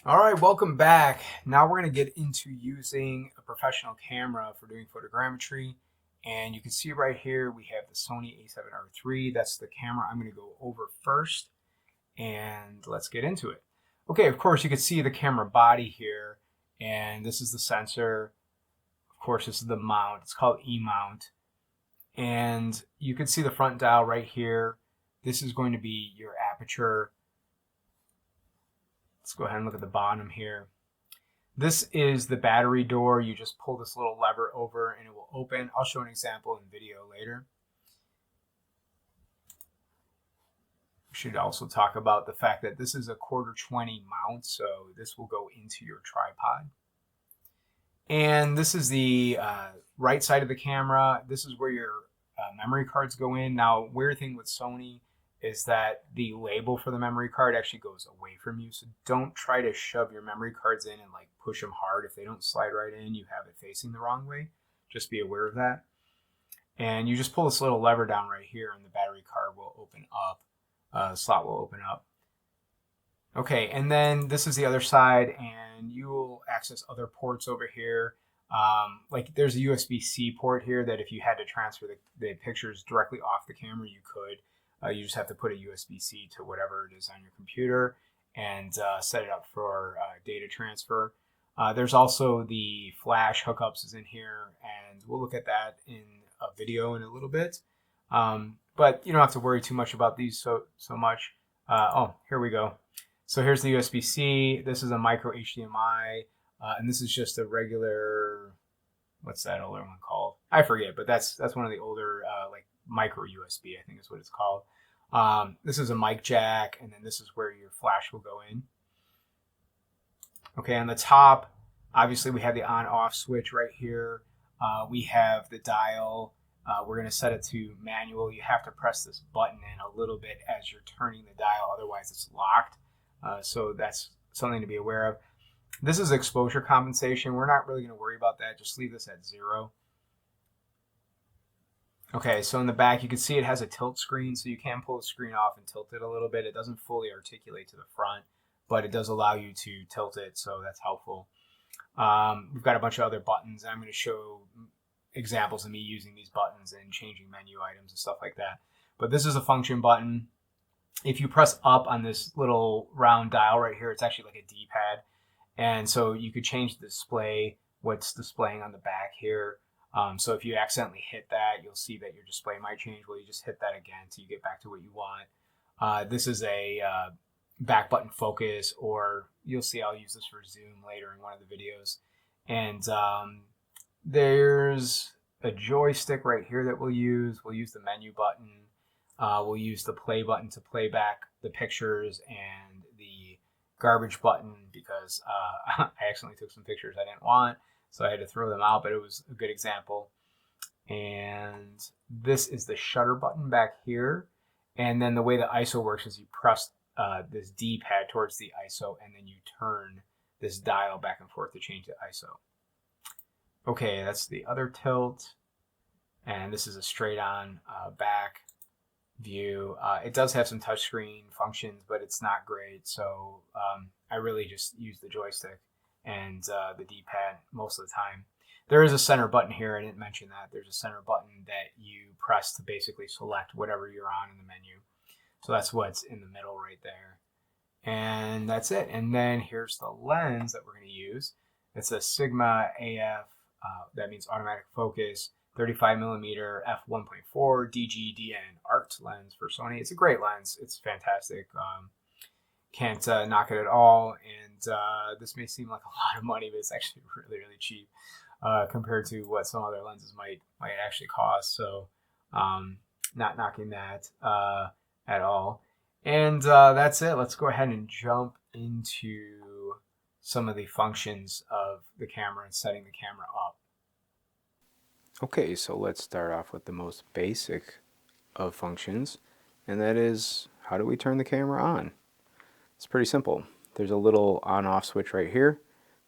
All right, welcome back. Now we're going to get into using a professional camera for doing photogrammetry. And you can see right here we have the Sony a7R III. That's the camera I'm going to go over first. And let's get into it. Okay, of course, you can see the camera body here. And this is the sensor. Of course, this is the mount. It's called E-mount. And you can see the front dial right here. This is going to be your aperture. Let's go ahead and look at the bottom here. This is the battery door. You just pull this little lever over and it will open. I'll show an example in video later. We should also talk about the fact that this is a 1/4-20 mount, so this will go into your tripod. And this is the right side of the camera. This is where your memory cards go in. Now, weird thing with Sony is that the label for the memory card actually goes away from you. So don't try to shove your memory cards in and like push them hard. If they don't slide right in, you have it facing the wrong way. Just be aware of that. And you just pull this little lever down right here and the battery card will open up. The slot will open up. Okay, and then this is the other side and you will access other ports over here. Like there's a USB-C port here that if you had to transfer the pictures directly off the camera, you could. You just have to put a USB-C to whatever it is on your computer and set it up for data transfer. There's also the flash hookups is in here, and we'll look at that in a video in a little bit. But you don't have to worry too much about these so much. Oh, here we go. So here's the USB-C. This is a micro HDMI, and this is just a regular. What's that older one called? I forget, but that's one of the older like micro USB, I think is what it's called. This is a mic jack, and then this is where your flash will go in. Okay, on the top, obviously we have the on-off switch right here. We have the dial. We're going to set it to manual. You have to press this button in a little bit as you're turning the dial, otherwise it's locked. So that's something to be aware of. This is exposure compensation. We're not really going to worry about that. Just leave this at 0. Okay, so in the back, you can see it has a tilt screen, so you can pull the screen off and tilt it a little bit. It doesn't fully articulate to the front, but it does allow you to tilt it, so that's helpful. We've got a bunch of other buttons. I'm going to show examples of me using these buttons and changing menu items and stuff like that. But this is a function button. If you press up on this little round dial right here, it's actually like a D-pad. And so you could change the display, what's displaying on the back here. So if you accidentally hit that, you'll see that your display might change. Well, you just hit that again until you get back to what you want. This is a back button focus, or you'll see I'll use this for zoom later in one of the videos. And there's a joystick right here that we'll use. We'll use the menu button. We'll use the play button to play back the pictures, and the garbage button because I accidentally took some pictures I didn't want, so I had to throw them out, but it was a good example. And this is the shutter button back here. And then the way the ISO works is you press this D-pad towards the ISO, and then you turn this dial back and forth to change the ISO. Okay, that's the other tilt. And this is a straight on back view. It does have some touchscreen functions, but it's not great. So I really just use the joystick and the D-pad most of the time. There is a center button here. I didn't mention that. There's a center button that you press to basically select whatever you're on in the menu. So that's what's in the middle right there. And that's it. And then here's the lens that we're going to use. It's a Sigma AF, that means automatic focus, 35mm f1.4 DGDN art lens for Sony. It's a great lens. It's fantastic. Can't knock it at all. And this may seem like a lot of money, but it's actually really, really cheap compared to what some other lenses might actually cost. So not knocking that at all. And that's it. Let's go ahead and jump into some of the functions of the camera and setting the camera up. Okay, so let's start off with the most basic of functions, and that is, how do we turn the camera on? It's pretty simple. There's a little on-off switch right here.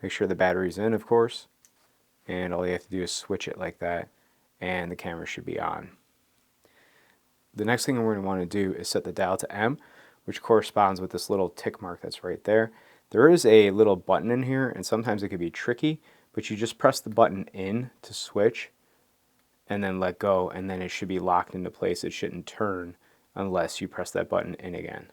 Make sure the battery's in, of course, and all you have to do is switch it like that, and the camera should be on. The next thing we're going to want to do is set the dial to M, which corresponds with this little tick mark that's right there. There is a little button in here, and sometimes it can be tricky, but you just press the button in to switch and then let go, and then it should be locked into place. It shouldn't turn unless you press that button in again.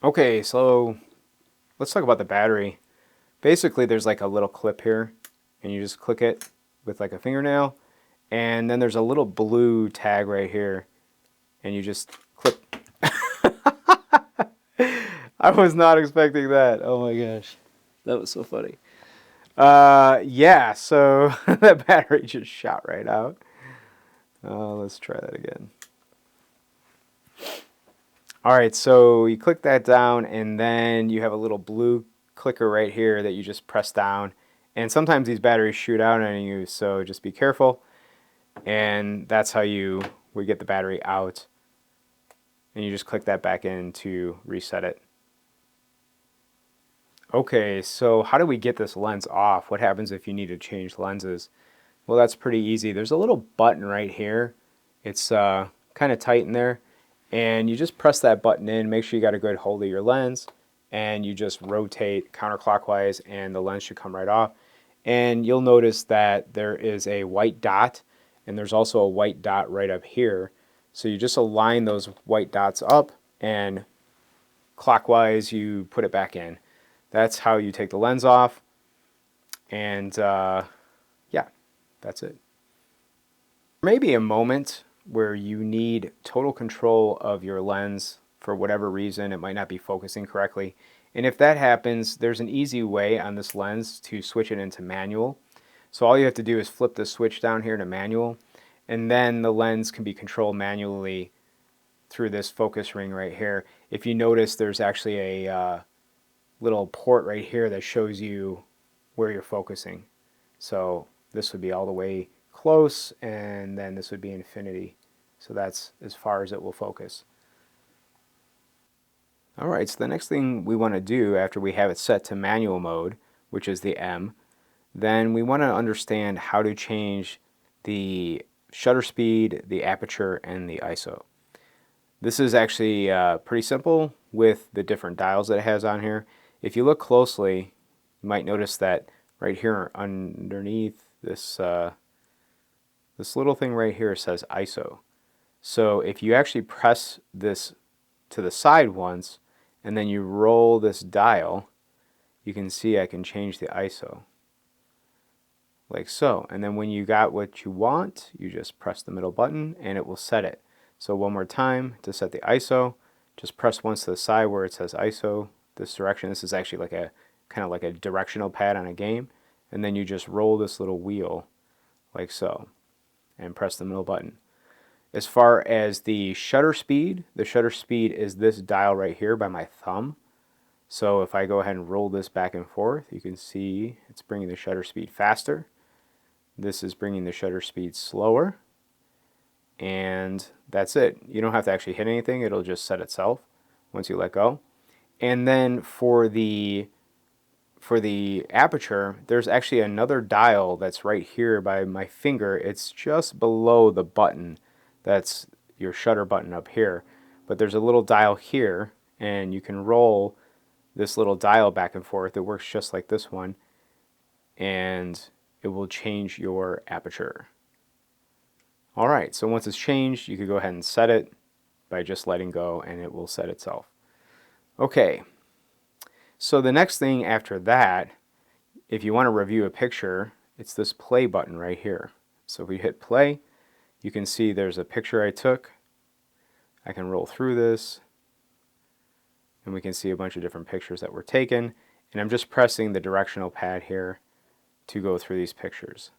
Okay, so let's talk about the battery. Basically, there's like a little clip here, and you just click it with like a fingernail, and then there's a little blue tag right here, and you just clip. I was not expecting that. Oh my gosh, that was so funny. Yeah, so that battery just shot right out. Let's try that again. All right, so you click that down, and then you have a little blue clicker right here that you just press down. And sometimes these batteries shoot out on you, so just be careful. And that's how we get the battery out. And you just click that back in to reset it. Okay, so how do we get this lens off? What happens if you need to change lenses? Well, that's pretty easy. There's a little button right here. It's kind of tight in there. And you just press that button in, make sure you got a good hold of your lens, and you just rotate counterclockwise and the lens should come right off. And you'll notice that there is a white dot, and there's also a white dot right up here. So you just align those white dots up, and clockwise you put it back in. That's how you take the lens off, and yeah, that's it. Maybe a moment where you need total control of your lens for whatever reason. It might not be focusing correctly. And if that happens, there's an easy way on this lens to switch it into manual. So all you have to do is flip the switch down here to manual, and then the lens can be controlled manually through this focus ring right here. If you notice, there's actually a little port right here that shows you where you're focusing. So this would be all the way close, and then this would be infinity. So that's as far as it will focus. Alright, so the next thing we want to do after we have it set to manual mode, which is the M, then we want to understand how to change the shutter speed, the aperture, and the ISO. This is actually pretty simple with the different dials that it has on here. If you look closely, you might notice that right here underneath this this little thing right here says ISO. So if you actually press this to the side once and then you roll this dial, you can see I can change the ISO like so. And then when you got what you want, you just press the middle button and it will set it. So one more time to set the ISO, just press once to the side where it says ISO this direction. This is actually like a kind of like a directional pad on a game, and then you just roll this little wheel like so and press the middle button. As far as the shutter speed is this dial right here by my thumb. So if I go ahead and roll this back and forth, you can see it's bringing the shutter speed faster. This is bringing the shutter speed slower. And that's it. You don't have to actually hit anything. It'll just set itself once you let go. And then for the aperture, there's actually another dial that's right here by my finger. It's just below the button. That's your shutter button up here. But there's a little dial here, and you can roll this little dial back and forth. It works just like this one, and it will change your aperture. Alright, so once it's changed, you can go ahead and set it by just letting go, and it will set itself. Okay, so the next thing after that, if you want to review a picture, it's this play button right here. So if we hit play, you can see there's a picture I took. I can roll through this, and we can see a bunch of different pictures that were taken. And I'm just pressing the directional pad here to go through these pictures.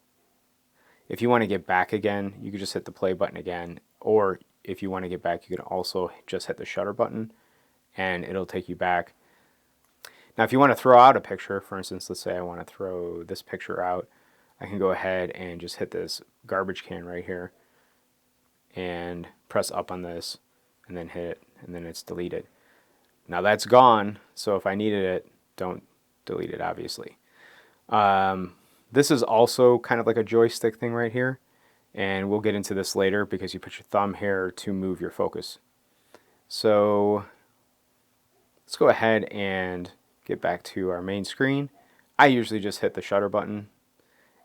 If you want to get back again, you can just hit the play button again, or if you want to get back, you can also just hit the shutter button and it'll take you back. Now if you want to throw out a picture, for instance, let's say I want to throw this picture out, I can go ahead and just hit this garbage can right here and press up on this and then hit it, and then it's deleted. Now that's gone, so if I needed it, don't delete it obviously. This is also kind of like a joystick thing right here, And we'll get into this later because you put your thumb here to move your focus. So let's go ahead and get back to our main screen. I usually just hit the shutter button.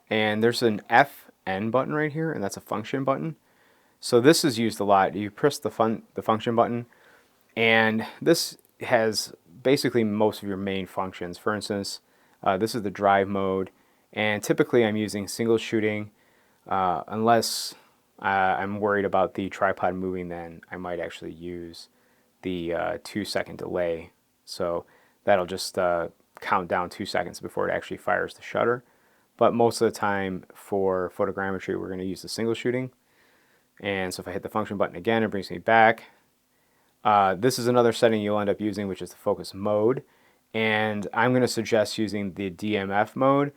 And there's an FN button right here, and that's a function button. So this is used a lot. You press the function button, and this has basically most of your main functions. For instance, this is the drive mode, and typically I'm using single shooting. Unless I'm worried about the tripod moving, then I might actually use the 2-second delay. So that'll just count down 2 seconds before it actually fires the shutter. But most of the time for photogrammetry, we're going to use the single shooting. And so if I hit the function button again, it brings me back. This is another setting you'll end up using, which is the focus mode. And I'm going to suggest using the DMF mode.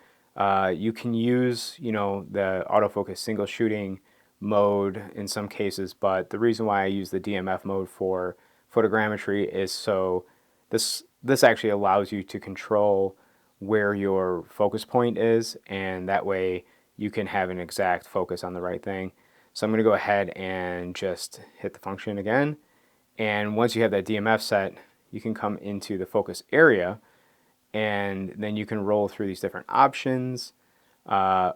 You can use, the autofocus single shooting mode in some cases, but the reason why I use the DMF mode for photogrammetry is so this actually allows you to control where your focus point is, and that way you can have an exact focus on the right thing. So I'm going to go ahead and just hit the function again. And once you have that DMF set, you can come into the focus area, and then you can roll through these different options.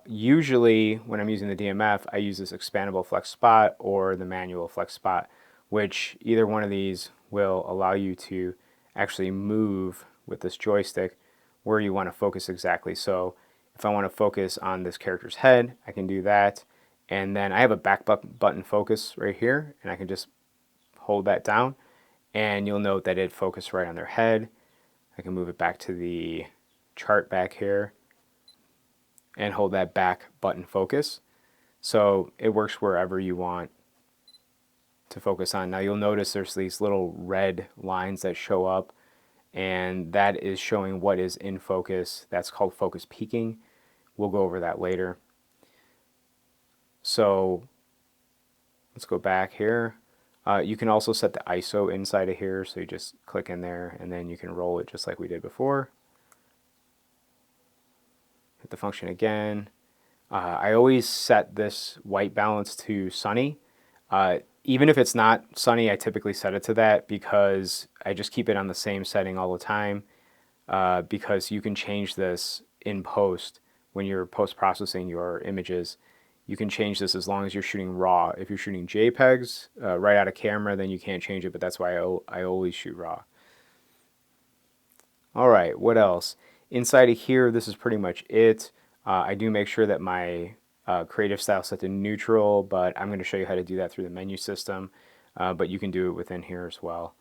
Usually when I'm using the DMF, I use this expandable flex spot or the manual flex spot, which either one of these will allow you to actually move with this joystick where you want to focus exactly. So if I want to focus on this character's head, I can do that. And then I have a back button focus right here, and I can just hold that down, and you'll note that it focused right on their head. I can move it back to the chart back here and hold that back button focus. So it works wherever you want to focus on. Now you'll notice there's these little red lines that show up, and that is showing what is in focus. That's called focus peaking. We'll go over that later. So let's go back here. You can also set the ISO inside of here, so you just click in there and then you can roll it just like we did before. Hit the function again. I always set this white balance to Sony. Even if it's not Sony, I typically set it to that because I just keep it on the same setting all the time, because you can change this in post when you're post-processing your images. You can change this as long as you're shooting RAW. If you're shooting JPEGs right out of camera, then you can't change it, but that's why I always shoot RAW. All right, what else? Inside of here, this is pretty much it. I do make sure that my creative style is set to neutral, but I'm going to show you how to do that through the menu system, but you can do it within here as well.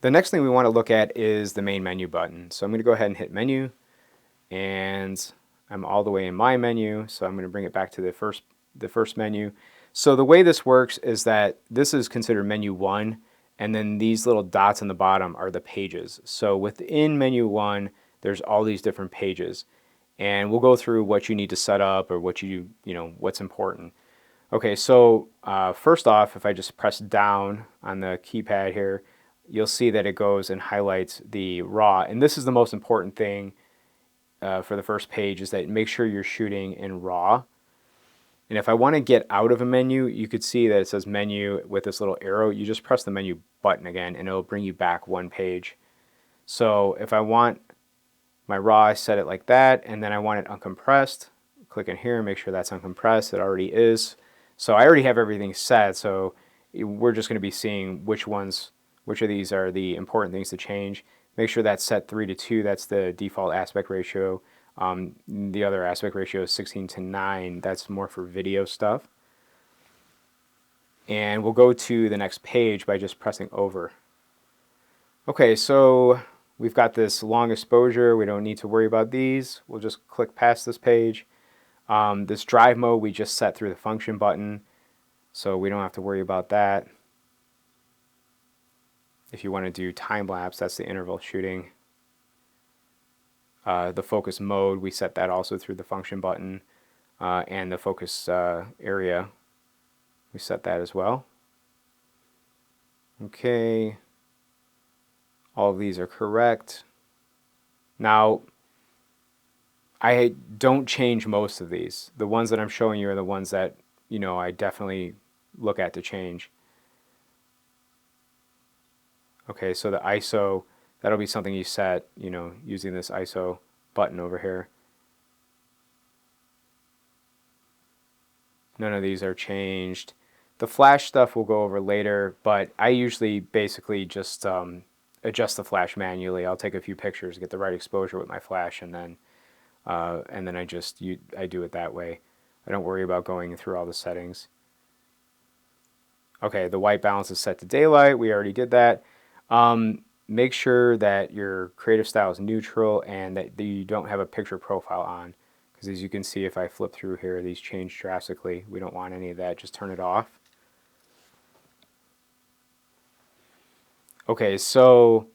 The next thing we want to look at is the main menu button. So I'm going to go ahead and hit menu, and I'm all the way in my menu, so I'm going to bring it back to the first menu. So the way this works is that this is considered menu 1, and then these little dots on the bottom are the pages. So within menu 1, there's all these different pages, and we'll go through what you need to set up or what what's important. Okay, so first off, if I just press down on the keypad here, you'll see that it goes and highlights the RAW, and this is the most important thing. For the first page is that make sure you're shooting in RAW. And if I want to get out of a menu, you could see that it says menu with this little arrow. You just press the menu button again and it'll bring you back one page. So if I want my RAW, I set it like that, and then I want it uncompressed. Click in here and make sure that's uncompressed. It already is. So I already have everything set, so we're just going to be seeing which of these are the important things to change. Make sure that's set 3:2. That's the default aspect ratio. The other aspect ratio is 16:9. That's more for video stuff. And we'll go to the next page by just pressing over. Okay, so we've got this long exposure. We don't need to worry about these. We'll just click past this page. This drive mode we just set through the function button, so we don't have to worry about that. If you want to do time lapse, that's the interval shooting. The focus mode, we set that also through the function button, and the focus area, we set that as well. Okay, all of these are correct. Now, I don't change most of these. The ones that I'm showing you are the ones that, I definitely look at to change. Okay, so the ISO, that'll be something you set, using this ISO button over here. None of these are changed. The flash stuff we'll go over later, but I usually basically just adjust the flash manually. I'll take a few pictures, get the right exposure with my flash, and then I do it that way. I don't worry about going through all the settings. Okay, the white balance is set to daylight. We already did that. Make sure that your creative style is neutral and that you don't have a picture profile on. Because as you can see, if I flip through here, these change drastically. We don't want any of that. Just turn it off. Okay, so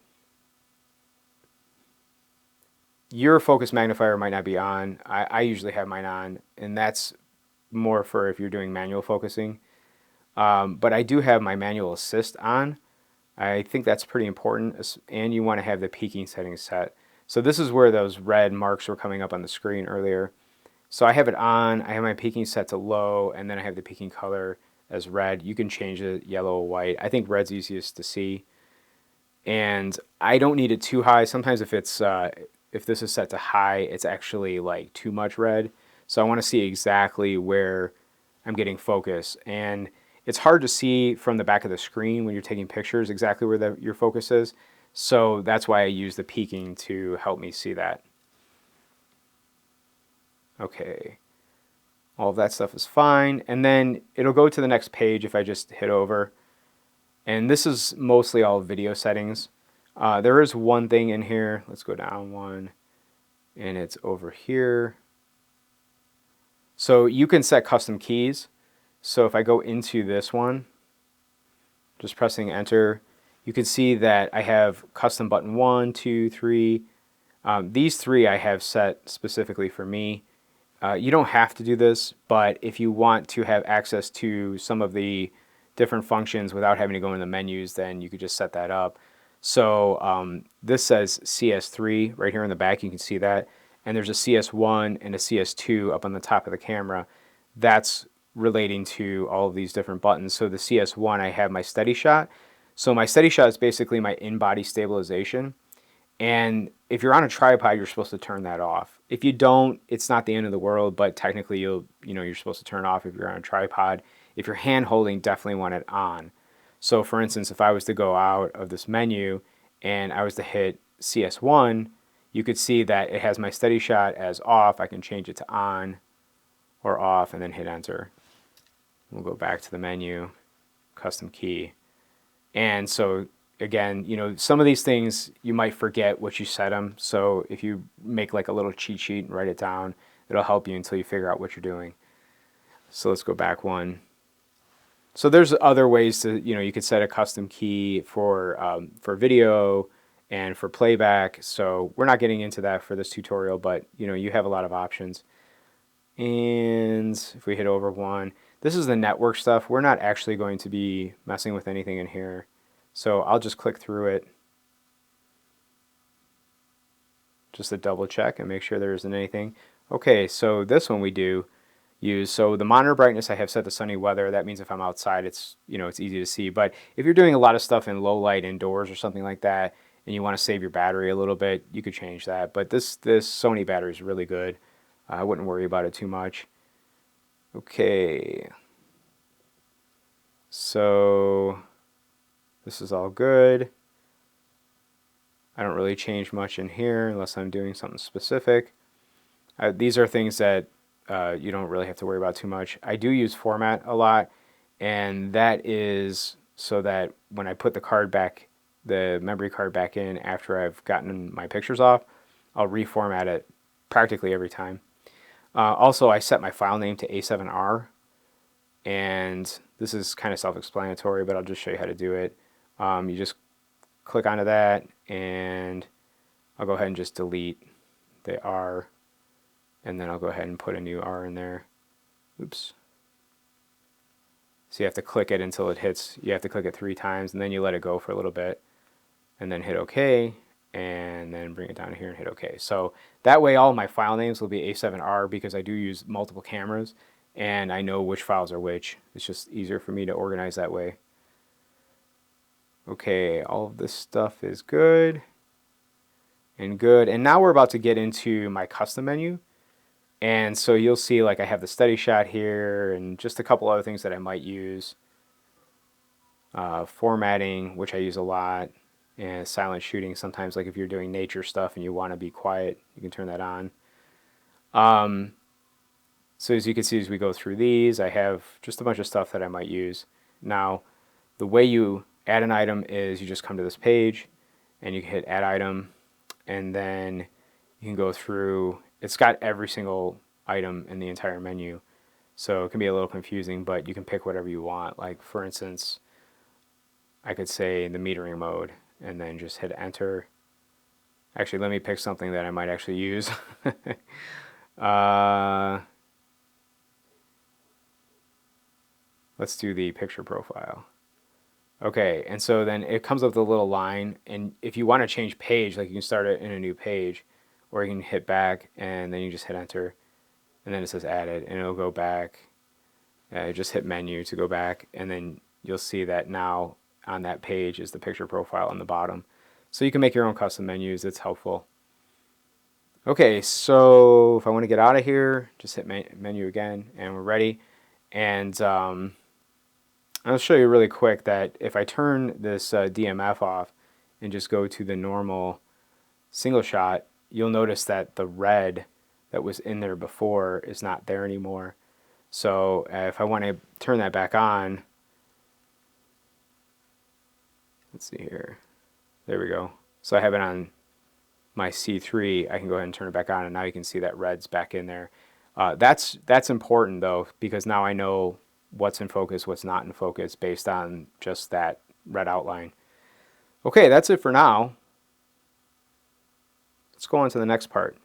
your focus magnifier might not be on. I usually have mine on, and that's more for if you're doing manual focusing. But I do have my manual assist on. I think that's pretty important, and you want to have the peaking settings set. So this is where those red marks were coming up on the screen earlier. So I have it on, I have my peaking set to low, and then I have the peaking color as red. You can change it yellow or white. I think red's easiest to see. And I don't need it too high. Sometimes if this is set to high, it's actually like too much red. So I want to see exactly where I'm getting focus. And it's hard to see from the back of the screen when you're taking pictures exactly where your focus is. So that's why I use the peaking to help me see that. Okay, all of that stuff is fine. And then it'll go to the next page if I just hit over. And this is mostly all video settings. There is one thing in here. Let's go down one. And it's over here. So you can set custom keys. So if I go into this one, just pressing enter, you can see that I have custom button 1, 2, 3. These 3 I have set specifically for me. You don't have to do this, but if you want to have access to some of the different functions without having to go in the menus, then you could just set that up. So this says CS3 right here in the back, you can see that. And there's a CS1 and a CS2 up on the top of the camera. That's relating to all of these different buttons. So the CS1, I have my steady shot. So my steady shot is basically my in-body stabilization. And if you're on a tripod, you're supposed to turn that off. If you don't, it's not the end of the world, but technically you're supposed to turn it off if you're on a tripod. If you're hand holding, definitely want it on. So for instance, if I was to go out of this menu and I was to hit CS1, you could see that it has my steady shot as off. I can change it to on or off and then hit enter. We'll go back to the menu, custom key. And so again, some of these things you might forget what you set them. So if you make like a little cheat sheet and write it down, it'll help you until you figure out what you're doing. So let's go back one. So there's other ways to, you could set a custom key for video and for playback. So we're not getting into that for this tutorial, but you have a lot of options. And if we hit over one, this is the network stuff. We're not actually going to be messing with anything in here. So I'll just click through it just to double check and make sure there isn't anything. Okay, so this one we do use. So the monitor brightness I have set to sunny weather. That means if I'm outside, it's it's easy to see. But if you're doing a lot of stuff in low light indoors or something like that, and you want to save your battery a little bit, you could change that. But this Sony battery is really good. I wouldn't worry about it too much. Okay. So this is all good. I don't really change much in here unless I'm doing something specific. These are things that you don't really have to worry about too much. I do use format a lot, and that is so that when I put the memory card back in after I've gotten my pictures off, I'll reformat it practically every time. Also, I set my file name to A7R, and this is kind of self-explanatory, but I'll just show you how to do it. You just click onto that, and I'll go ahead and just delete the R, and then I'll go ahead and put a new R in there. Oops. So you have to click it until it hits. You have to click it 3 times, and then you let it go for a little bit, and then hit OK, and then bring it down here and hit OK. So that way all of my file names will be A7R because I do use multiple cameras and I know which files are which. It's just easier for me to organize that way. Okay, all of this stuff is good and good. And now we're about to get into my custom menu. And so you'll see like I have the steady shot here and just a couple other things that I might use. Formatting, which I use a lot, and silent shooting. Sometimes like if you're doing nature stuff and you want to be quiet, you can turn that on. So as you can see as we go through these, I have just a bunch of stuff that I might use. Now, the way you add an item is you just come to this page and you can hit add item, and then you can go through. It's got every single item in the entire menu, so it can be a little confusing, but you can pick whatever you want. Like for instance, I could say the metering mode and then just hit enter. Actually, let me pick something that I might actually use. Let's do the picture profile. Okay, and so then it comes up with a little line, and if you want to change page, like you can start it in a new page, or you can hit back and then you just hit enter, and then it says added, and it'll go back. Just hit menu to go back, and then you'll see that now on that page is the picture profile on the bottom. So you can make your own custom menus. It's helpful. Okay, so if I want to get out of here, just hit menu again, and we're ready. And I'll show you really quick that if I turn this DMF off and just go to the normal single shot, you'll notice that the red that was in there before is not there anymore. So if I want to turn that back on, let's see here. There we go. So I have it on my C3. I can go ahead and turn it back on, and now you can see that red's back in there. That's important though, because now I know what's in focus, what's not in focus based on just that red outline. Okay, that's it for now. Let's go on to the next part.